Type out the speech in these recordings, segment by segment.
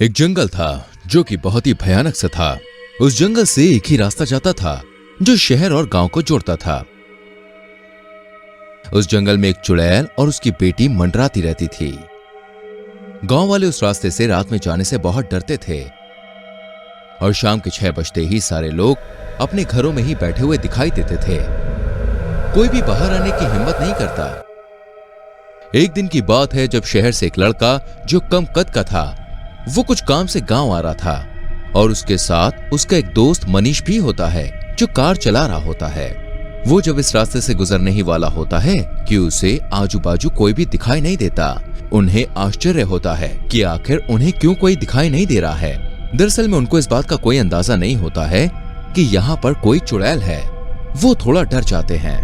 एक जंगल था जो कि बहुत ही भयानक सा था। उस जंगल से एक ही रास्ता जाता था जो शहर और गांव को जोड़ता था। उस जंगल में एक चुड़ैल और उसकी बेटी मंडराती रहती थी। गांव वाले उस रास्ते से रात में जाने से बहुत डरते थे और शाम के 6 बजते ही सारे लोग अपने घरों में ही बैठे हुए दिखाई देते थे। कोई भी बाहर आने की हिम्मत नहीं करता। एक दिन की बात है जब शहर से एक लड़का जो कम कद का था, वो कुछ काम से गांव आ रहा था और उसके साथ उसका एक दोस्त मनीष भी होता है जो कार चला रहा होता है। वो जब इस रास्ते से गुजरने ही वाला होता है कि उसे आजू बाजू कोई भी दिखाई नहीं देता। उन्हें आश्चर्य होता है कि आखिर उन्हें क्यों कोई दिखाई नहीं दे रहा है। दरअसल में उनको इस बात का कोई अंदाजा नहीं होता है कि यहाँ पर कोई चुड़ैल है। वो थोड़ा डर जाते हैं।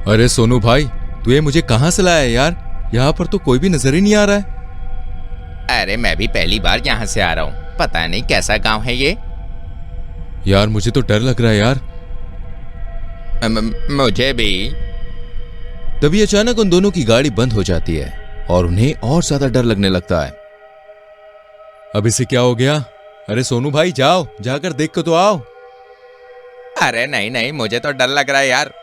अरे सोनू भाई, तू ये मुझे कहाँ से लाया यार? यहाँ पर तो कोई भी नजर ही नहीं आ रहा है। अरे मैं भी पहली बार यहाँ से आ रहा हूँ, पता नहीं कैसा गांव है ये। यार मुझे तो डर लग रहा है यार। मुझे भी। तभी अचानक उन दोनों की गाड़ी बंद हो जाती है और उन्हें और ज्यादा डर लगने लगता है। अब इसे क्या हो गया? अरे सोनू भाई, जाओ, जाकर देख के तो आओ। अरे नहीं नहीं, मुझे तो डर लग रहा है यार।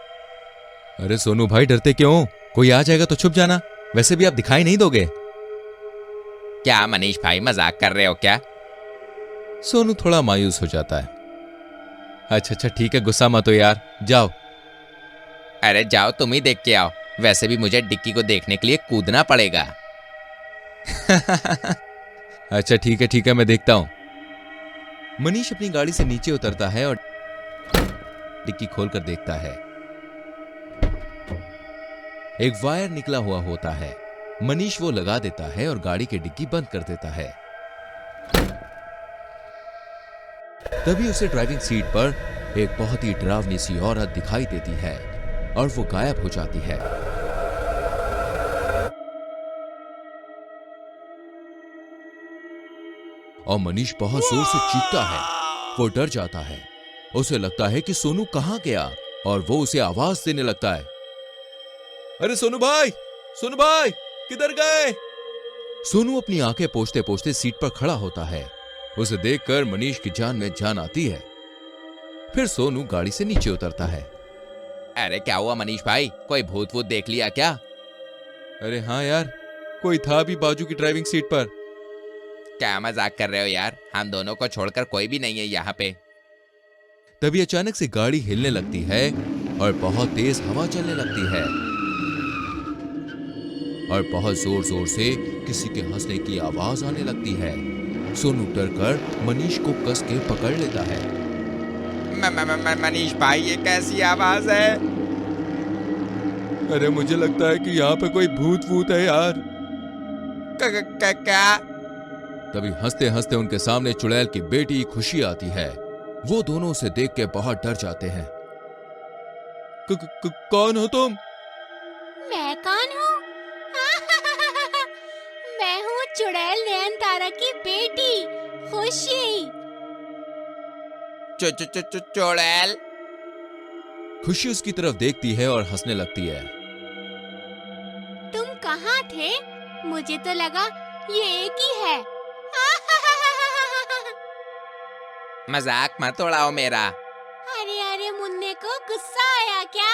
अरे सोनू भाई, डरते क्यों? कोई आ जाएगा तो छुप जाना, वैसे भी आप दिखाई नहीं दोगे। क्या मनीष भाई, मजाक कर रहे हो क्या? सोनू थोड़ा मायूस हो जाता है। अच्छा ठीक है, गुस्सा मत हो यार, जाओ। अरे जाओ, तुम ही देख के आओ। वैसे भी मुझे डिक्की को देखने के लिए कूदना पड़ेगा। अच्छा ठीक है, मैं देखता हूं। मनीष अपनी गाड़ी से नीचे उतरता है और डिक्की खोलकर देखता है। एक वायर निकला हुआ होता है। मनीष वो लगा देता है और गाड़ी की डिक्की बंद कर देता है। तभी उसे ड्राइविंग सीट पर एक बहुत ही डरावनी सी औरत दिखाई देती है और वो गायब हो जाती है। और मनीष बहुत जोर से चीखता है। वो डर जाता है। उसे लगता है कि सोनू कहां गया और वो उसे आवाज देने लगता है। अरे सोनू भाई, सोनू भाई, किधर गए? सोनू अपनी आंखें पोंछते पोंछते सीट पर खड़ा होता है। उसे देखकर मनीष की जान में जान आती है। फिर सोनू गाड़ी से नीचे उतरता है। अरे क्या हुआ मनीष भाई, कोई भूत वूत देख लिया क्या? अरे हाँ यार, कोई था भी बाजू की ड्राइविंग सीट पर। क्या मजाक कर रहे हो यार? हम दोनों को छोड़कर कोई भी नहीं है यहाँ पे। तभी अचानक से गाड़ी हिलने लगती है और बहुत तेज हवा चलने लगती है और बहुत जोर जोर से किसी के हंसने की आवाज आने लगती है। सोनू डरकर मनीष को कस के पकड़ लेता है। मनीष भाई, ये कैसी आवाज है? अरे मुझे लगता है कि यहाँ पे कोई भूत वूत है यार। क्या? तभी हंसते हंसते उनके सामने चुड़ैल की बेटी खुशी आती है। वो दोनों उसे देख के बहुत डर जाते हैं। कौन हो तुम? मैं कौन हूँ? मैं हूँ चुड़ैल नयनतारा की बेटी खुशी। चुड़ैल? खुशी उसकी तरफ देखती है और हंसने लगती है। तुम कहाँ थे? मुझे तो लगा ये एक ही है। मजाक मत उड़ाओ मेरा। अरे अरे, मुन्ने को गुस्सा आया क्या?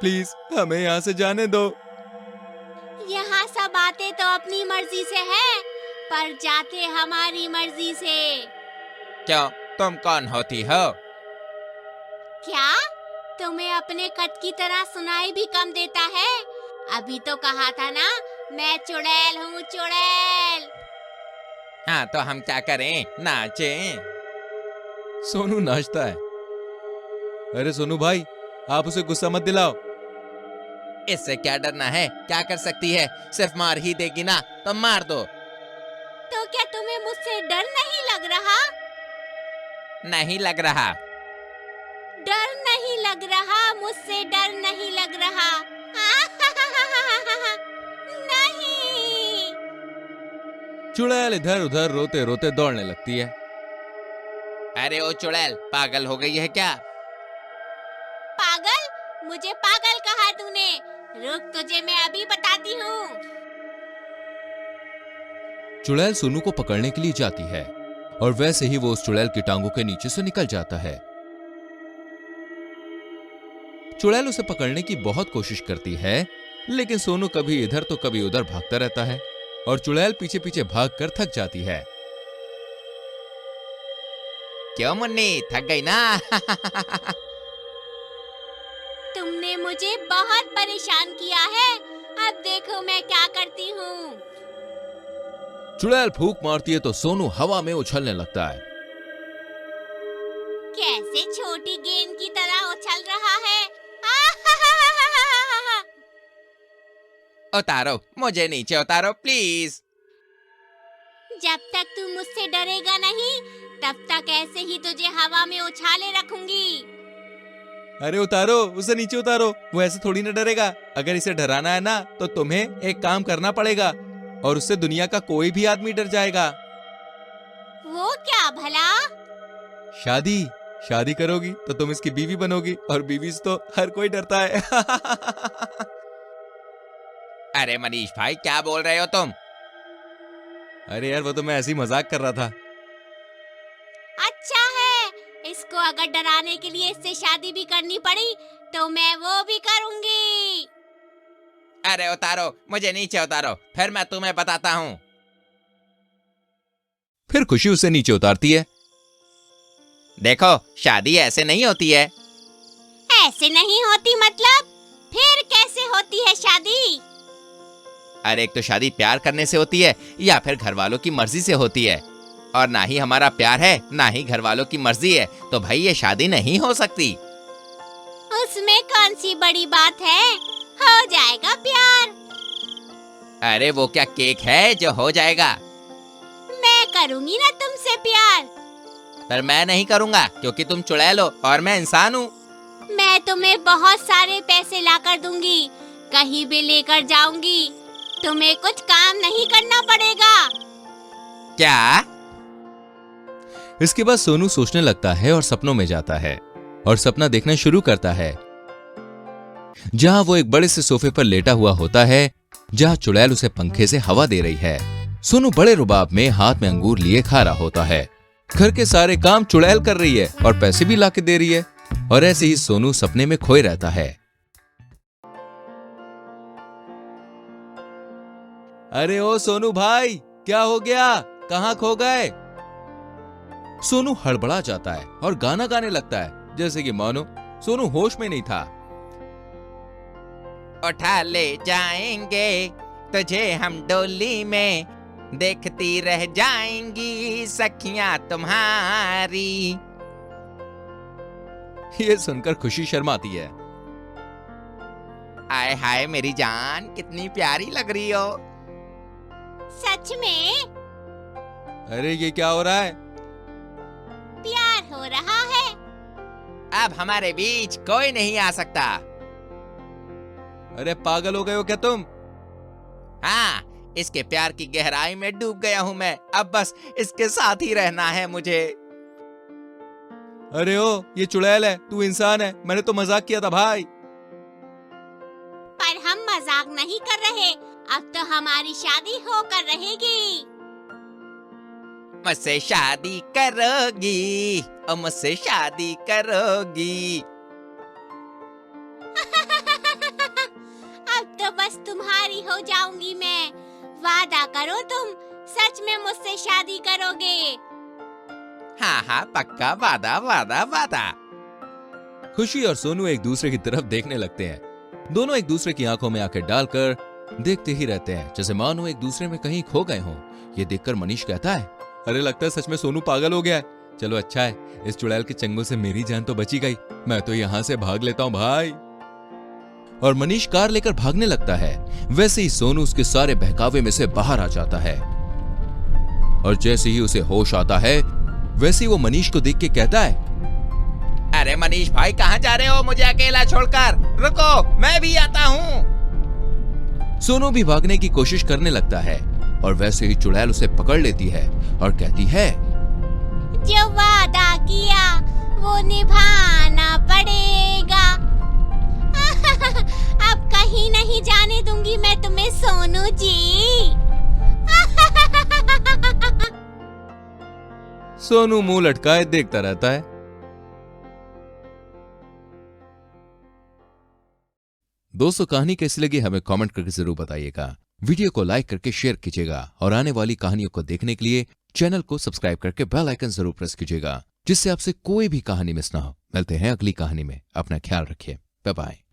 प्लीज हमें यहाँ से जाने दो। यहाँ सब आते तो अपनी मर्जी से है, पर जाते हमारी मर्जी से। क्यों, तुम कौन होती हो? क्या तुम्हें अपने कद की तरह सुनाई भी कम देता है? अभी तो कहा था ना, मैं चुड़ैल हूँ, चुड़ैल। हाँ तो हम क्या करें, नाचें? सोनू नाचता है। अरे सोनू भाई, आप उसे गुस्सा मत दिलाओ। इससे क्या डरना है, क्या कर सकती है? सिर्फ मार ही देगी ना, तो मार दो। तो क्या तुम्हें मुझसे डर नहीं लग रहा? नहीं लग रहा। डर नहीं लग रहा? मुझसे डर नहीं लग रहा? नहीं। चुड़ैल इधर उधर रोते रोते दौड़ने लगती है। अरे ओ चुड़ैल, पागल हो गई है क्या? पागल? मुझे पागल कहा तूने? रुक, तुझे मैं अभी बताती हूँ। चुड़ैल सोनू को पकड़ने के लिए जाती है और वैसे ही वो उस चुड़ैल की टांगों के नीचे से निकल जाता है। चुड़ैल उसे पकड़ने की बहुत कोशिश करती है, लेकिन सोनू कभी इधर तो कभी उधर भागता रहता है और चुड़ैल पीछे पीछे भागकर थक जाती है। क्यों मुन्नी, थक गई ना? तुमने मुझे बहुत परेशान किया है, अब देखो मैं क्या करती हूँ। चुड़ैल फूंक मारती है तो सोनू हवा में उछलने लगता है। कैसे छोटी गेंद की तरह उछल रहा है। उतारो, मुझे नीचे उतारो प्लीज। जब तक तू मुझसे डरेगा नहीं, तब तक ऐसे ही तुझे हवा में उछाले रखूंगी। अरे उतारो, उसे नीचे उतारो, वो ऐसे थोड़ी ना डरेगा। अगर इसे डराना है ना तो तुम्हें एक काम करना पड़ेगा और उससे दुनिया का कोई भी आदमी डर जाएगा। वो क्या भला? शादी करोगी तो तुम इसकी बीवी बनोगी और बीवी से तो हर कोई डरता है। अरे मनीष भाई, क्या बोल रहे हो तुम? अरे यार, वो तो मैं ऐसे ही मजाक कर रहा था। अच्छा है, इसको अगर डराने के लिए इससे शादी भी करनी पड़ी तो मैं वो भी करूंगी। अरे उतारो, मुझे नीचे उतारो, फिर मैं तुम्हें बताता हूँ। फिर खुशी उसे नीचे उतारती है। देखो, शादी ऐसे नहीं होती है। ऐसे नहीं होती मतलब? फिर कैसे होती है शादी? अरे एक तो शादी प्यार करने से होती है या फिर घर वालों की मर्जी से होती है, और ना ही हमारा प्यार है ना ही घर वालों की मर्जी है, तो भाई ये शादी नहीं हो सकती। उसमें कौन सी बड़ी बात है, हो जाएगा प्यार। अरे वो क्या केक है जो हो जाएगा? मैं करूंगी ना तुमसे प्यार। पर मैं नहीं करूंगा क्योंकि तुम चुड़ैल हो और मैं इंसान हूँ। मैं तुम्हें बहुत सारे पैसे लाकर दूंगी, कहीं भी लेकर जाऊंगी, तुम्हें कुछ काम नहीं करना पड़ेगा। क्या? इसके बाद सोनू सोचने लगता है और सपनों में जाता है और सपना देखना शुरू करता है, जहां वो एक बड़े से सोफे पर लेटा हुआ होता है, जहां चुड़ैल उसे पंखे से हवा दे रही है। सोनू बड़े रुबाब में हाथ में अंगूर लिए खा रहा होता है। घर के सारे काम चुड़ैल कर रही है और पैसे भी लाके दे रही है, और ऐसे ही सोनू सपने में खोए रहता है। अरे ओ सोनू भाई, क्या हो गया? कहां खो गए? सोनू हड़बड़ा जाता है और गाना गाने लगता है, जैसे कि मानो सोनू होश में नहीं था। उठा ले जाएंगे तुझे हम डोली में, देखती रह जाएंगी सखियां तुम्हारी। ये सुनकर खुशी शर्माती है। आय हाय मेरी जान, कितनी प्यारी लग रही हो। सच में? अरे ये क्या हो रहा है? प्यार हो रहा है। अब हमारे बीच कोई नहीं आ सकता। अरे पागल हो गए हो क्या तुम? हाँ, इसके प्यार की गहराई में डूब गया हूँ मैं, अब बस इसके साथ ही रहना है मुझे। अरे ओ, ये चुड़ैल है, तू इंसान है, मैंने तो मजाक किया था भाई। पर हम मजाक नहीं कर रहे, अब तो हमारी शादी होकर रहेगी। मुझसे शादी करोगी और मुझसे शादी करोगी। अब तो बस तुम्हारी हो जाऊंगी मैं। वादा करो तुम सच में मुझसे शादी करोगे? हाँ हाँ पक्का, वादा वादा वादा। खुशी और सोनू एक दूसरे की तरफ देखने लगते हैं। दोनों एक दूसरे की आंखों में आंखें डालकर देखते ही रहते हैं, जैसे मानो एक दूसरे में कहीं खो गए हों। ये देखकर मनीष कहता है, अरे लगता है सच में सोनू पागल हो गया है। चलो अच्छा है, इस चुड़ैल के चंगुल से मेरी जान तो बची गई, मैं तो यहाँ से भाग लेता हूँ भाई। और मनीष कार लेकर भागने लगता है। वैसे ही सोनू उसके सारे बहकावे में से बाहर आ जाता है, और जैसे ही उसे होश आता है वैसे ही वो मनीष को देख के कहता है, अरे मनीष भाई कहाँ जा रहे हो मुझे अकेला छोड़कर? रुको, मैं भी आता हूँ। सोनू भी भागने की कोशिश करने लगता है, और वैसे ही चुड़ैल उसे पकड़ लेती है और कहती है, जो वादा किया वो निभाना पड़ेगा। अब कहीं नहीं जाने दूंगी मैं तुम्हें सोनू जी। सोनू मुंह लटकाए देखता रहता है। दोस्तों, कहानी कैसी लगी हमें कमेंट करके जरूर बताइएगा। वीडियो को लाइक करके शेयर कीजिएगा और आने वाली कहानियों को देखने के लिए चैनल को सब्सक्राइब करके बेल आइकन जरूर प्रेस कीजिएगा, जिससे आपसे कोई भी कहानी मिस ना हो। मिलते हैं अगली कहानी में। अपना ख्याल रखिए। Bye bye.